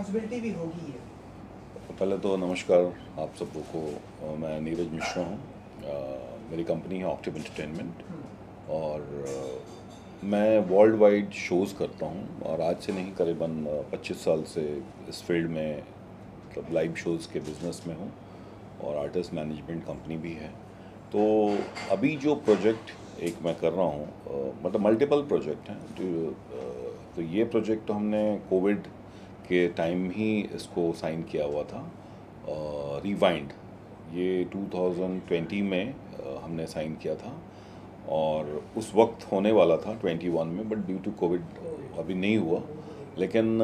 Responsibility भी होगी ये। पहले तो नमस्कार आप सबको को। मैं नीरज मिश्रा हूँ। मेरी कंपनी है ऑक्टिव एंटरटेनमेंट और मैं वर्ल्ड वाइड शोज़ करता हूँ और आज से नहीं करीबन 25 साल से इस फील्ड में मतलब लाइव शोज़ के बिज़नेस में हूँ और आर्टिस्ट मैनेजमेंट कंपनी भी है। तो अभी जो प्रोजेक्ट एक मैं कर रहा हूँ मतलब मल्टीपल प्रोजेक्ट हैं तो ये प्रोजेक्ट तो हमने कोविड के टाइम ही इसको साइन किया हुआ था। रिवाइंड ये 2020 में हमने साइन किया था और उस वक्त होने वाला था 21 में, बट ड्यू टू कोविड अभी नहीं हुआ। लेकिन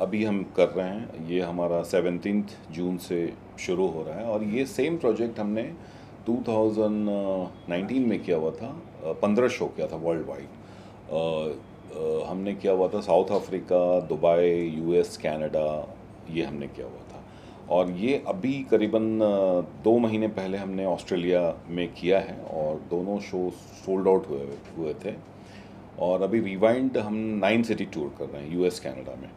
अभी हम कर रहे हैं। ये हमारा 17 जून से शुरू हो रहा है और ये सेम प्रोजेक्ट हमने 2019 में किया हुआ था। 15 शो किया था वर्ल्ड वाइड। हमने किया हुआ था south Africa, Dubai, US, Canada, ये हमने किया हुआ था। और ये अभी करीबन 2 महीने पहले हमने ऑस्ट्रेलिया में किया है और दोनों शो सोल्ड आउट हुए थे। और अभी रिवाइंड हम 9 सिटी टूर कर रहे हैं यूएस कनाडा में।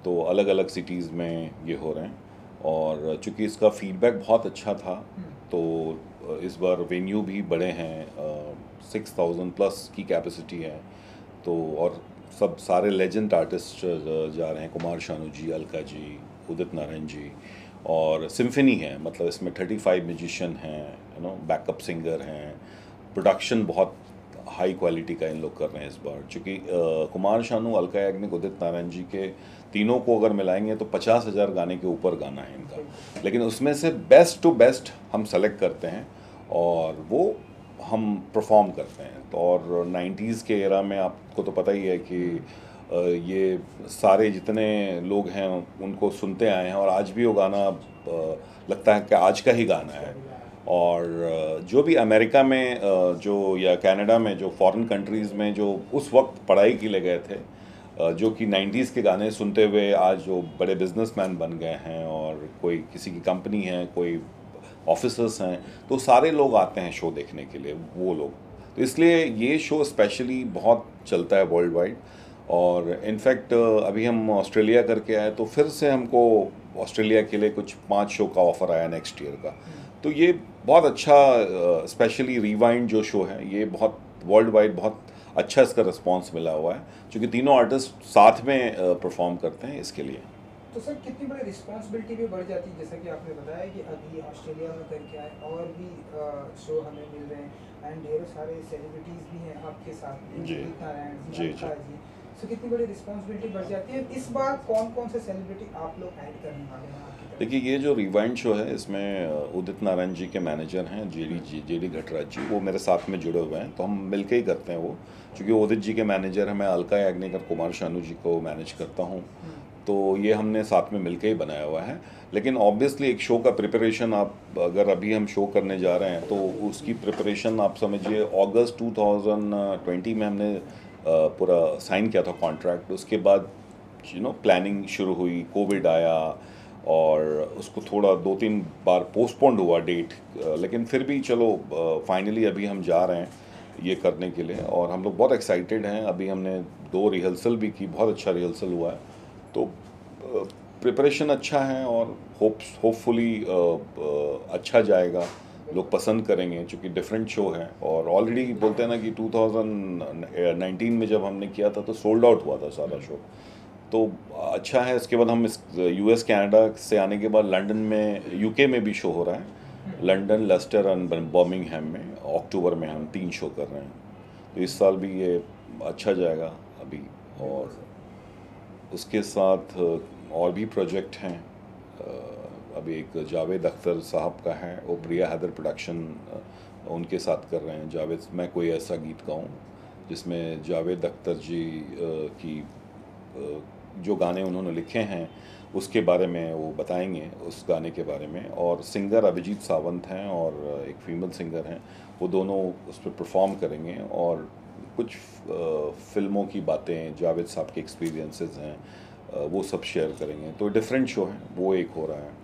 तो अलग अलग सिटीज़ में ये हो रहे हैं और चूँकि इसका फीडबैक बहुत अच्छा था तो इस बार वेन्यू भी बड़े हैं। 6,000 प्लस की कैपेसिटी है। तो और सब सारे लेजेंड आर्टिस्ट जा रहे हैं। कुमार शानू जी, अलका जी, उदित नारायण जी और सिम्फनी है। मतलब इसमें 35 म्यूजिशियन हैं, बैकअप सिंगर हैं। प्रोडक्शन बहुत हाई क्वालिटी का इन लोग कर रहे हैं इस बार। चूँकि कुमार शानू, अलका याग्निक, उदित नारायण जी के तीनों को अगर मिलाएंगे तो 50,000 गाने के ऊपर गाना है इनका। लेकिन उसमें से बेस्ट टू बेस्ट हम सेलेक्ट करते हैं और वो हम परफॉर्म करते हैं। तो और 90s के एरा में आपको तो पता ही है कि ये सारे जितने लोग हैं उनको सुनते आए हैं और आज भी वो गाना लगता है कि आज का ही गाना है। और जो भी अमेरिका में जो या कनाडा में जो फॉरेन कंट्रीज़ में जो उस वक्त पढ़ाई के लिए गए थे, जो कि 90s के गाने सुनते हुए आज जो बड़े बिजनेसमैन बन गए हैं और कोई किसी की कंपनी है, कोई ऑफिसर्स हैं, तो सारे लोग आते हैं शो देखने के लिए वो लोग। तो इसलिए ये शो स्पेशली बहुत चलता है वर्ल्ड वाइड। और इनफैक्ट अभी हम ऑस्ट्रेलिया करके आए तो फिर से हमको ऑस्ट्रेलिया के लिए कुछ 5 शो का ऑफ़र आया नेक्स्ट ईयर का। तो ये बहुत अच्छा, स्पेशली रिवाइंड जो शो है ये बहुत वर्ल्ड वाइड बहुत अच्छा इसका रिस्पांस मिला हुआ है, क्योंकि तीनों आर्टिस्ट साथ में परफॉर्म करते हैं इसके लिए। तो सर कितनी बड़ी रिस्पॉन्सिबिलिटी भी बढ़ जाती है, जैसा कि आपने बताया कि अभी ऑस्ट्रेलिया में करके आए और भी शो हमें मिल रहे हैं एंड ढेरों सारे सेलिब्रिटीज़ भी हैं आपके साथ में, जी उदित नारायण जी, जी अलका जी। जी। सो कितनी बड़ी रिस्पॉन्सिबिलिटी बढ़ जाती है। इस बार कौन कौन से सेलिब्रिटी आप लोग ऐड करने वाले हैं आपकी तरफ देखिए, ये जो रिवाइंड शो है इसमें उदित नारायण जी के मैनेजर हैं जेडी घटराज जी, वो मेरे साथ में जुड़े हुए हैं। तो हम मिलके ही करते हैं वो, क्योंकि उदित जी के मैनेजर हैं। मैं अलका याग्निक और कुमार शानू जी को मैनेज करता हूँ। तो ये हमने साथ में मिलके ही बनाया हुआ है। लेकिन ऑब्वियसली एक शो का प्रिपरेशन, आप अगर अभी हम शो करने जा रहे हैं तो उसकी प्रिपरेशन आप समझिए अगस्त 2020 में हमने पूरा साइन किया था कॉन्ट्रैक्ट। उसके बाद प्लानिंग शुरू हुई, कोविड आया और उसको थोड़ा 2-3 बार पोस्टपोन्ड हुआ डेट। लेकिन फिर भी चलो फाइनली अभी हम जा रहे हैं ये करने के लिए और हम लोग बहुत एक्साइटेड हैं। अभी हमने 2 रिहर्सल भी की, बहुत अच्छा रिहर्सल हुआ है। तो प्रिपरेशन अच्छा है और होपफुली अच्छा जाएगा, लोग पसंद करेंगे, क्योंकि डिफरेंट शो है। और ऑलरेडी बोलते हैं ना कि 2019 में जब हमने किया था तो सोल्ड आउट हुआ था सारा शो। तो अच्छा है। इसके बाद हम इस यूएस कनाडा से आने के बाद लंदन में, यूके में भी शो हो रहा है। लंदन, लेस्टर और बर्मिंघम में अक्टूबर में हम 3 शो कर रहे हैं। तो इस साल भी ये अच्छा जाएगा अभी। और उसके साथ और भी प्रोजेक्ट हैं। अभी एक जावेद अख्तर साहब का है, वो प्रिया हैदर प्रोडक्शन उनके साथ कर रहे हैं। जावेद, मैं कोई ऐसा गीत गाऊं, जिसमें जावेद अख्तर जी की जो गाने उन्होंने लिखे हैं उसके बारे में वो बताएंगे, उस गाने के बारे में। और सिंगर अभिजीत सावंत हैं और एक फीमेल सिंगर हैं, वो दोनों उस पर परफॉर्म करेंगे। और कुछ फिल्मों की बातें, जावेद साहब के एक्सपीरियंसेस हैं, वो सब शेयर करेंगे। तो डिफरेंट शो है, वो एक हो रहा है।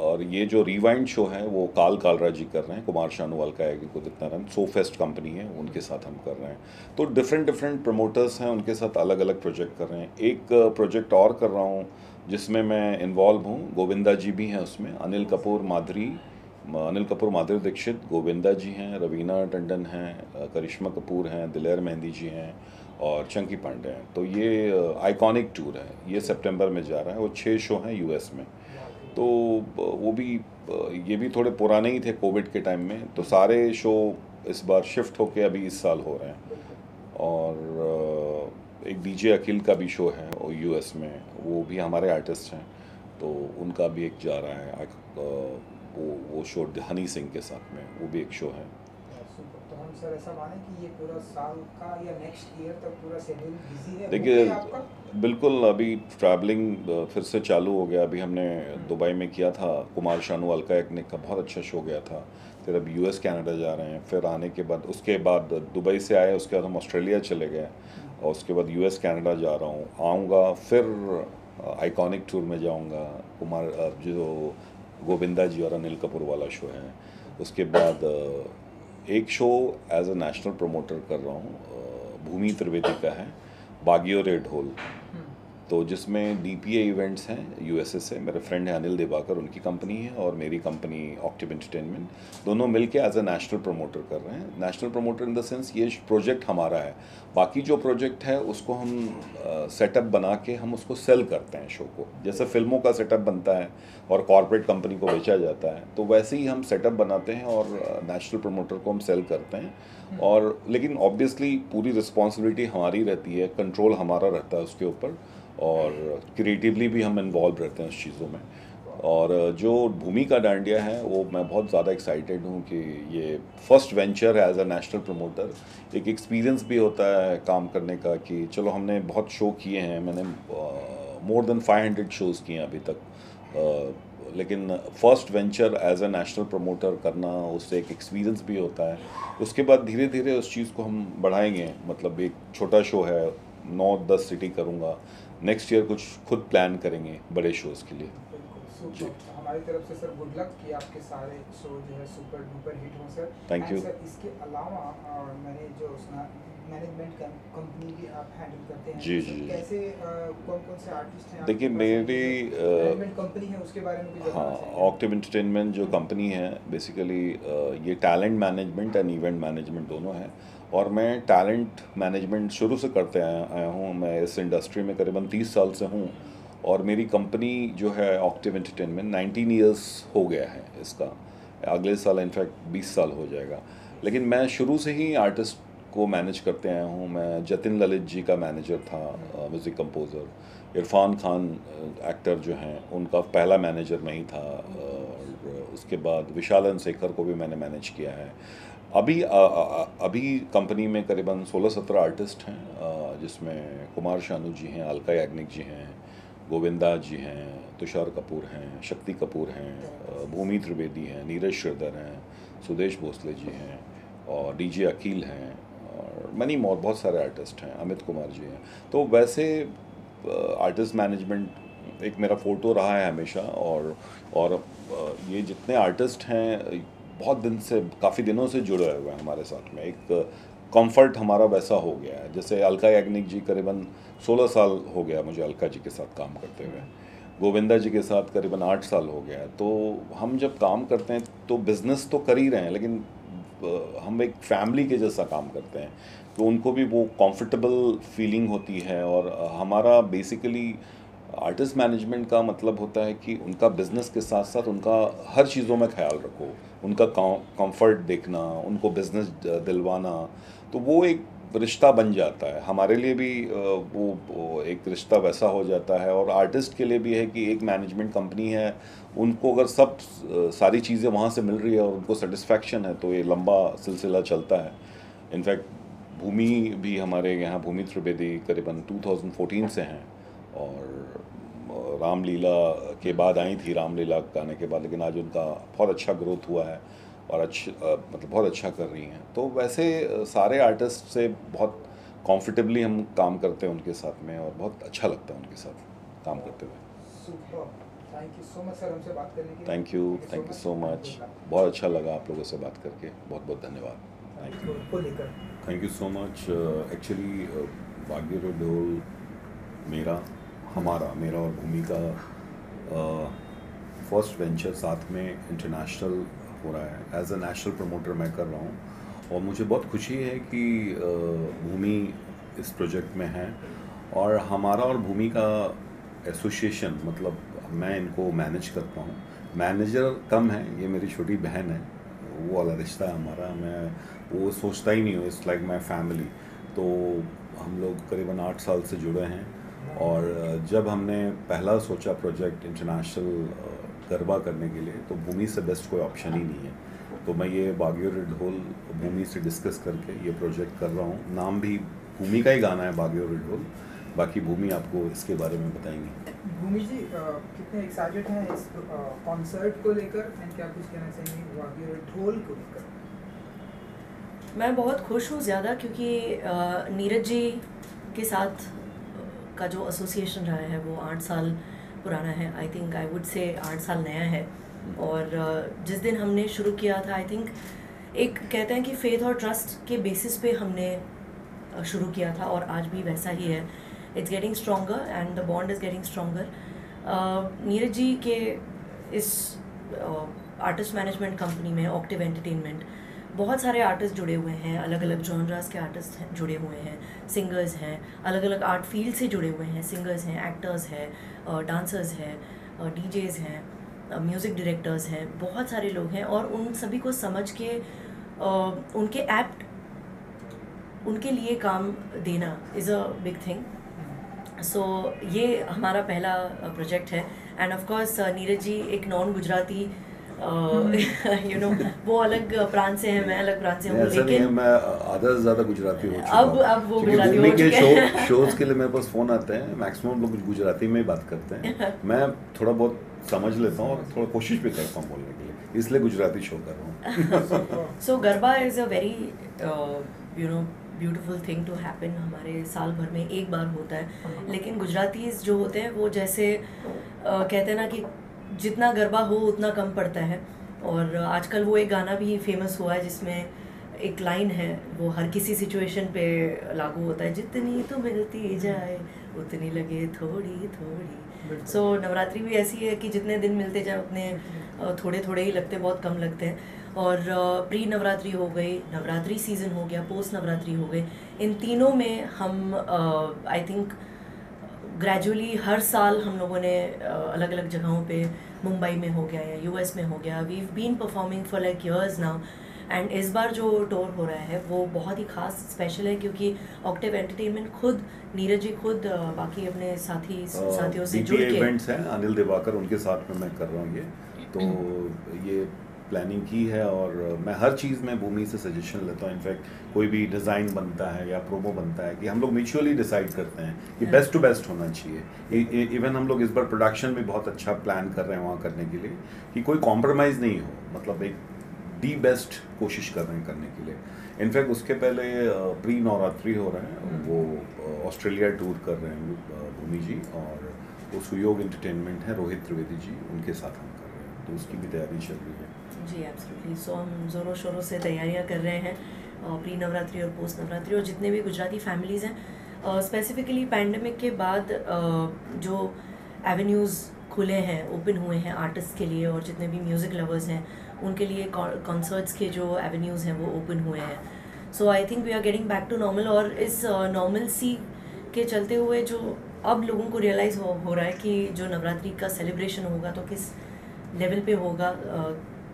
और ये जो रिवाइंड शो है वो काल कालरा जी कर रहे हैं, कुमार शानू, अलका याग्निक, उदित नारायण, सो फेस्ट कंपनी है, उनके साथ हम कर रहे हैं। तो डिफरेंट डिफरेंट प्रमोटर्स हैं, उनके साथ अलग अलग प्रोजेक्ट कर रहे हैं। एक प्रोजेक्ट और कर रहा हूँ जिसमें मैं इन्वॉल्व हूँ, गोविंदा जी भी हैं उसमें, अनिल कपूर माधुरी दीक्षित, गोविंदा जी हैं, रवीना टंडन हैं, करिश्मा कपूर हैं, दिलेर मेहंदी जी हैं और चंकी पांडे हैं। तो ये आइकॉनिक टूर है, ये सितंबर में जा रहा है। वो 6 शो हैं यूएस में। तो वो भी ये भी थोड़े पुराने ही थे कोविड के टाइम में, तो सारे शो इस बार शिफ्ट होके अभी इस साल हो रहे हैं। और एक डीजे अखिल का भी शो है वो यूएस में, वो भी हमारे आर्टिस्ट हैं, तो उनका भी एक जा रहा है। वो शो हनी सिंह के साथ में, वो भी एक शो है। तो हम सर ऐसा माने कि ये पूरा साल का या नेक्स्ट ईयर तक पूरा शेड्यूल बिजी है देखिए, आपका? बिल्कुल अभी ट्रैवलिंग फिर से चालू हो गया। अभी हमने दुबई में किया था, कुमार शानू अलका याग्निक का बहुत अच्छा शो गया था। फिर अब यूएस कनाडा जा रहे हैं, फिर आने के बाद उसके बाद दुबई से आए, उसके बाद हम ऑस्ट्रेलिया चले गए और उसके बाद यूएस कनाडा जा रहा हूँ। आऊँगा फिर आइकॉनिक टूर में जाऊँगा, कुमार जो गोविंदा जी और अनिल कपूर वाला शो है। उसके बाद एक show as a national promoter कर रहा हूँ, भूमि त्रिवेदी का है, बागियो रेड होल, तो जिसमें डीपीए इवेंट्स हैं यूएसए से। मेरे फ्रेंड हैं अनिल देवाकर, उनकी कंपनी है, और मेरी कंपनी ऑक्टिव एंटरटेनमेंट, दोनों मिलके एज अ नेशनल प्रमोटर कर रहे हैं। National promoter in the sense ये प्रोजेक्ट हमारा है, बाकी जो प्रोजेक्ट है उसको हम सेटअप बना के हम उसको सेल करते हैं शो को। जैसे फिल्मों का सेटअप बनता है और कॉर्पोरेट कंपनी को बेचा जाता है, तो वैसे ही हम सेटअप बनाते हैं और नेशनल प्रमोटर को हम सेल करते हैं। और लेकिन ऑब्वियसली पूरी रिस्पॉन्सिबिलिटी हमारी रहती है, कंट्रोल हमारा रहता है उसके ऊपर, और क्रिएटिवली भी हम इन्वॉल्व रहते हैं उस चीज़ों में। और जो भूमि का डांडिया है वो मैं बहुत ज़्यादा एक्साइटेड हूँ कि ये फर्स्ट वेंचर है एज अ नेशनल प्रमोटर। एक एक्सपीरियंस भी होता है काम करने का कि चलो हमने बहुत शो किए हैं, मैंने मोर देन 500 शोज़ किए हैं अभी तक, लेकिन first venture as a national promoter करना, उससे एक एक्सपीरियंस भी होता है। उसके बाद धीरे धीरे उस चीज़ को हम बढ़ाएंगे। मतलब एक छोटा शो है, 9-10 सिटी करूँगा, नेक्स्ट ईयर कुछ खुद प्लान करेंगे बड़े शोज़ के लिए। जी, हमारी तरफ से सर गुड लक कि आपके सारे शो जो है सुपर डुपर हिट हों सर। थैंक यू सर इसके अलावा मैंने जो सुना मैनेजमेंट कंपनी भी आप हैंडल करते हैं, जी तो जी। कैसे कौन कौन से आर्टिस्ट हैं देखिए मेरी मैनेजमेंट कंपनी है उसके बारे में कुछ हाँ, ऑक्टिव एंटरटेनमेंट जो कंपनी है बेसिकली ये talent management and event management दोनों है। और मैं टैलेंट मैनेजमेंट शुरू से करते आया हूँ। मैं इस इंडस्ट्री में करीबन 30 साल से हूँ, और मेरी कंपनी जो है ऑक्टिव एंटरटेनमेंट 19 ईयर्स हो गया है इसका, अगले साल इनफैक्ट 20 साल हो जाएगा। लेकिन मैं शुरू से ही आर्टिस्ट को मैनेज करते आया हूँ। मैं जतिन ललित जी का मैनेजर था, music composer. Irfan Khan actor जो हैं उनका पहला मैनेजर मैं ही था। और उसके बाद विशालन शेखर को भी मैंने मैनेज किया है। अभी कंपनी में करीबन 16-17 आर्टिस्ट हैं, जिसमें कुमार शानू जी हैं, अलका याग्निक जी हैं, गोविंदा जी हैं, तुषार कपूर हैं, शक्ति कपूर हैं, भूमि त्रिवेदी हैं, नीरज श्रीधर हैं, सुदेश भोसले जी हैं, और डीजे अखिल हैं, और मनी मोर बहुत सारे आर्टिस्ट हैं, अमित कुमार जी हैं। तो वैसे आर्टिस्ट मैनेजमेंट एक मेरा फ़ोटो रहा है हमेशा। और ये जितने आर्टिस्ट हैं बहुत दिन से, काफ़ी दिनों से जुड़े हुए हैं हमारे साथ में। एक कंफर्ट हमारा वैसा हो गया है। जैसे अलका याग्निक जी करीबन 16 साल हो गया मुझे अलका जी के साथ काम करते हुए, गोविंदा जी के साथ करीबन 8 साल हो गया है। तो हम जब काम करते हैं तो बिज़नेस तो कर ही रहे हैं, लेकिन हम एक फैमिली के जैसा काम करते हैं, तो उनको भी वो कंफर्टेबल फीलिंग होती है। और हमारा बेसिकली आर्टिस्ट मैनेजमेंट का मतलब होता है कि उनका बिज़नेस के साथ साथ उनका हर चीज़ों में ख्याल रखो, उनका कंफर्ट देखना, उनको बिज़नेस दिलवाना। तो वो एक रिश्ता बन जाता है हमारे लिए भी, वो एक रिश्ता वैसा हो जाता है। और आर्टिस्ट के लिए भी है कि एक मैनेजमेंट कंपनी है, उनको अगर सब सारी चीज़ें वहाँ से मिल रही है और उनको सेटिस्फैक्शन है, तो ये लंबा सिलसिला चलता है। इनफैक्ट भूमि भी हमारे यहाँ, भूमि त्रिवेदी करीबन 2014 से हैं, और रामलीला के बाद आई थी, रामलीला गाने के बाद, लेकिन आज उनका बहुत अच्छा ग्रोथ हुआ है और मतलब बहुत अच्छा कर रही हैं। तो वैसे सारे आर्टिस्ट से बहुत कंफर्टेबली हम काम करते हैं उनके साथ में और बहुत अच्छा लगता है उनके साथ काम करते हुए। Thank you so much sir हमसे बात करने के लिए। थैंक यू सो मच, बहुत अच्छा लगा आप लोगों से बात करके, बहुत बहुत धन्यवाद। थैंक यू को लेकर thank you so much. Actually भाग्योदय ढोल मेरा और भूमि का फर्स्ट वेंचर साथ में इंटरनेशनल हो रहा है। एज अ नेशनल प्रमोटर मैं कर रहा हूँ और मुझे बहुत खुशी है कि भूमि इस प्रोजेक्ट में है और हमारा और भूमि का एसोसिएशन, मतलब मैं इनको मैनेज करता हूँ। मैनेजर कम है, ये मेरी छोटी बहन है, वो वाला रिश्ता है हमारा। मैं वो सोचता ही नहीं हूँ, इट्स लाइक माई फैमिली। तो हम लोग करीबन 8 साल से जुड़े हैं और जब हमने पहला सोचा प्रोजेक्ट इंटरनेशनल गरबा करने के लिए तो भूमि से बेस्ट कोई ऑप्शन ही नहीं है। तो मैं ये भाग्योदय ढोल भूमि से डिस्कस करके ये प्रोजेक्ट कर रहा हूँ। नाम भी भूमि का ही गाना है, भाग्योदय ढोल। बाकी भूमि आपको इसके बारे में बताएंगी। भूमि जी कितने एक्साइटेड हैं इस कॉन्सर्ट को लेकर एंड क्या कुछ कहना चाहेंगे भाग्योदय ढोल को लेकर? मैं बहुत खुश हूँ ज़्यादा क्योंकि नीरज जी के साथ का जो एसोसिएशन रहा है वो 8 साल पुराना है। I think I would say 8 साल नया है। और जिस दिन हमने शुरू किया था, आई थिंक एक कहते हैं कि फेथ और ट्रस्ट के बेसिस पे हमने शुरू किया था और आज भी वैसा ही है। It's getting stronger and the bond is getting stronger. Neeraj ji के इस आर्टिस्ट मैनेजमेंट कंपनी में ऑक्टिव एंटरटेनमेंट बहुत सारे आर्टिस्ट जुड़े हुए हैं, अलग अलग जॉनरास के आर्टिस्ट जुड़े हुए हैं, सिंगर्स हैं, अलग अलग आर्ट फील्ड से जुड़े हुए हैं, सिंगर्स हैं, एक्टर्स हैं, डांसर्स हैं, डीजेस हैं, म्यूज़िक डायरेक्टर्स हैं, बहुत सारे लोग हैं। और उन सभी को समझ के उनके एप्ट उनके लिए काम देना इज़ अ बिग थिंग। सो ये हमारा पहला प्रोजेक्ट है end of course Neeraj ji एक नॉन गुजराती वो अलग प्रांत से हैं, मैं अलग प्रांत से हूँ, लेकिन मैं आधा से ज़्यादा गुजराती हो चुका हूँ। अब वो गुजराती हो चुके हैं। शोज़ के लिए मेरे पास फ़ोन आते हैं, मैक्सिमम लोग गुजराती में ही बात करते हैं। मैं थोड़ा बहुत समझ लेता हूँ और थोड़ा कोशिश भी करता हूँ बोलने के लिए, इसलिए गुजराती शो कर रहा हूँ। So garba is a very beautiful thing to happen. हमारे साल भर में एक बार होता है, लेकिन गुजरातीज जो होते हैं वो जैसे कहते हैं ना कि जितना गरबा हो उतना कम पड़ता है। और आजकल वो एक गाना भी फेमस हुआ है जिसमें एक लाइन है, वो हर किसी सिचुएशन पे लागू होता है, जितनी तो मिलती जाए उतनी लगे थोड़ी थोड़ी। सो नवरात्रि भी ऐसी है कि जितने दिन मिलते जाए उतने थोड़े थोड़े ही लगते, बहुत कम लगते हैं। और प्री नवरात्रि हो गई, नवरात्रि सीज़न हो गया, पोस्ट नवरात्रि हो गई, इन तीनों में हम आई थिंक ग्रेजुअली हर साल हम लोगों ने अलग अलग जगहों पे, मुंबई में हो गया या यूएस में हो गया, we been performing for like years now. And इस बार जो टूर हो रहा है वो बहुत ही खास स्पेशल है क्योंकि ऑक्टिव एंटरटेनमेंट खुद नीरज जी खुद बाकी अपने साथियों से जुड़ के इवेंट्स हैं, अनिल दिवाकर उनके साथ में मैं कर रहा हूँ ये। तो ये प्लानिंग की है और मैं हर चीज़ में भूमि से सजेशन लेता हूँ। इनफैक्ट कोई भी डिज़ाइन बनता है या प्रोमो बनता है कि हम लोग म्यूचुअली डिसाइड करते हैं कि बेस्ट टू बेस्ट होना चाहिए। इवन हम लोग इस बार प्रोडक्शन भी बहुत अच्छा प्लान कर रहे हैं वहाँ करने के लिए कि कोई कॉम्प्रोमाइज़ नहीं हो, मतलब एक दी बेस्ट कोशिश कर रहे हैं करने के लिए। इनफैक्ट उसके पहले प्री नवरात्रि हो रहा है, वो ऑस्ट्रेलिया टूर कर रहे हैं भूमि जी, और वो सुयोग एंटरटेनमेंट है, रोहित त्रिवेदी जी, उनके साथ हम कर रहे हैं, तो उसकी भी तैयारी चल रही है। जी एब्सोल्युटली। सो हम ज़ोरों शोरों से तैयारियां कर रहे हैं प्री नवरात्रि और पोस्ट नवरात्रि। और जितने भी गुजराती फैमिलीज़ हैं, स्पेसिफिकली पैंडमिक के बाद जो एवेन्यूज़ खुले हैं, ओपन हुए हैं आर्टिस्ट के लिए, और जितने भी म्यूज़िक लवर्स हैं उनके लिए कॉन्सर्ट्स के जो एवेन्यूज़ हैं वो ओपन हुए हैं। So I think we are getting back to normal. और इस नॉर्मल सी के चलते हुए जो अब लोगों को रियलाइज़ हो रहा है कि जो नवरात्रि का सेलिब्रेशन होगा तो किस लेवल पे होगा,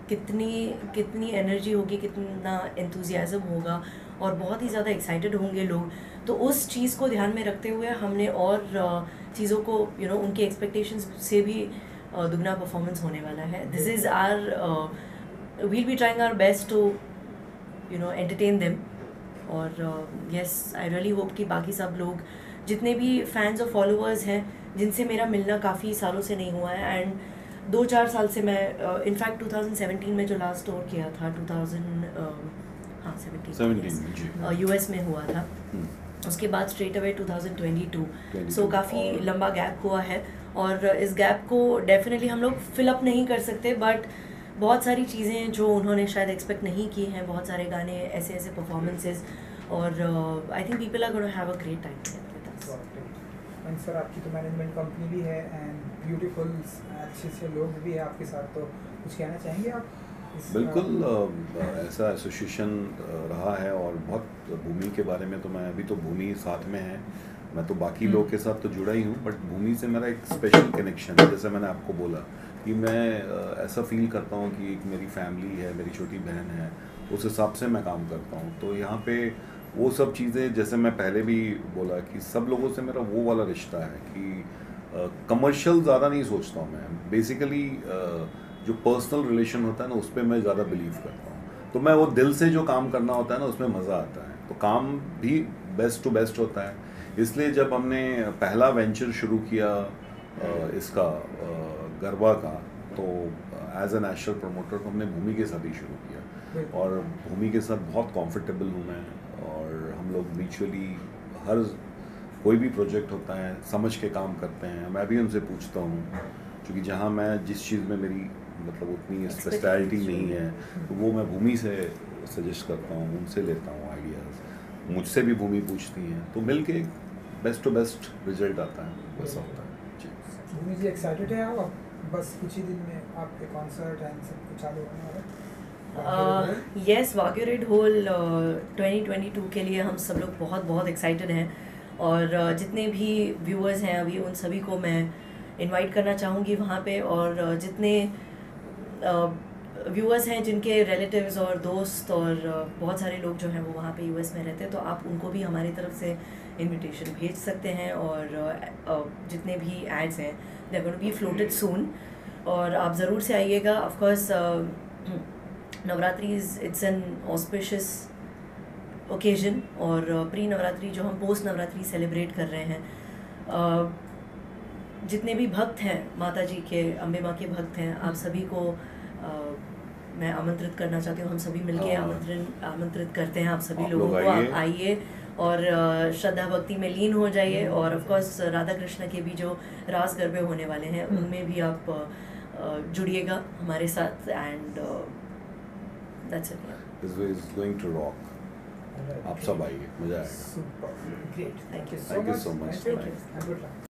कितनी एनर्जी होगी, कितना एंथुजियाज़म होगा, और बहुत ही ज़्यादा एक्साइटेड होंगे लोग। तो उस चीज़ को ध्यान में रखते हुए हमने और चीज़ों को उनके एक्सपेक्टेशंस से भी दुगना परफॉर्मेंस होने वाला है। This is our we'll be trying our best to entertain them. और येस, आई रियली होप कि बाकी सब लोग जितने भी फैंस और फॉलोअर्स हैं जिनसे मेरा मिलना काफ़ी सालों से नहीं हुआ है, एंड 2-4 साल से मैं इनफैक्ट 2017 में जो लास्ट टूर किया था 2017 यूएस में हुआ था, उसके बाद स्ट्रेट अवे 2022 सो 22 काफ़ी और- लंबा गैप हुआ है और इस गैप को डेफिनेटली हम लोग फिलअप नहीं कर सकते, बट बहुत सारी चीज़ें जो उन्होंने शायद एक्सपेक्ट नहीं की हैं, बहुत सारे गाने, ऐसे ऐसे परफॉर्मेंसेज, और I think people are gonna have a great time with us. And sir आपकी तो मैनेजमेंट कंपनी भी है एंड ब्यूटीफुल अच्छे से लोग भी हैं आपके साथ, तो कुछ कहना चाहेंगे आप? बिल्कुल ऐसा एसोसिएशन रहा है और बहुत भूमि के बारे में तो मैं अभी तो भूमि साथ में है, मैं तो बाकी लोग के साथ तो जुड़ा ही हूँ, बट भूमि से मेरा एक स्पेशल कनेक्शन है। जैसे मैंने आपको बोला कि मैं ऐसा फील करता हूँ कि एक मेरी फैमिली है, मेरी छोटी बहन है, उस हिसाब से मैं काम करता हूँ। तो यहाँ पे वो सब चीज़ें, जैसे मैं पहले भी बोला कि सब लोगों से मेरा वो वाला रिश्ता है कि कमर्शियल ज़्यादा नहीं सोचता हूँ मैं। बेसिकली जो पर्सनल रिलेशन होता है ना, उस पर मैं ज़्यादा बिलीव करता हूँ। तो मैं वो दिल से जो काम करना होता है ना, उसमें मज़ा आता है, तो काम भी बेस्ट टू बेस्ट होता है। इसलिए जब हमने पहला वेंचर शुरू किया इसका गरबा का, तो एज ए नेशनल प्रमोटर तो हमने भूमि के साथ ही शुरू किया, और भूमि के साथ बहुत कंफर्टेबल हूँ मैं, और हम लोग म्यूचुअली हर कोई भी प्रोजेक्ट होता है समझ के काम करते हैं। मैं भी उनसे पूछता हूँ, क्योंकि जहाँ मैं जिस चीज़ में मेरी मतलब उतनी स्पेशलिटी नहीं है, तो वो मैं भूमि से सजेस्ट करता हूँ, उनसे लेता हूँ आइडियाज़, मुझसे भी भूमि पूछती हैं, तो मिल के बेस्ट टू बेस्ट रिजल्ट आता है, वैसा होता है जी। भूमि जी एक्साइटेड है आप? बस कुछ ही दिन में आपके कॉन्सर्ट एंड सब कुछ चालू होने वाला है। यस, वाग्यू रेड होल 2022 के लिए हम सब लोग बहुत बहुत एक्साइटेड हैं, और जितने भी व्यूअर्स हैं अभी, उन सभी को मैं इनवाइट करना चाहूँगी वहाँ पे, और जितने व्यूअर्स हैं जिनके रिलेटिव्स और दोस्त और बहुत सारे लोग जो हैं वो वहाँ पे यूएस में रहते हैं, तो आप उनको भी हमारी तरफ से इनविटेशन भेज सकते हैं, और जितने भी एड्स हैं they are going to be floated soon, और आप ज़रूर से आइएगा। Of course Navratri it's an auspicious occasion, और प्री नवरात्रि जो हम पोस्ट नवरात्रि सेलिब्रेट कर रहे हैं, जितने भी भक्त हैं माता जी के, अम्बे माँ के भक्त हैं, आप सभी को मैं आमंत्रित करना चाहती हूँ। हम सभी मिलके आमंत्रित करते हैं आप सभी आप लोगों लोग को, आइए। आप आइए और श्रद्धा भक्ति में लीन हो जाइए, और ऑफ कोर्स राधा कृष्ण के भी जो रास गरबे होने वाले हैं उनमें भी आप जुड़िएगा हमारे साथ, and that's it. This is going to rock. आप सब आइए, मजा आएगा। Super great, thank you Thank you so much. Thank you, good luck.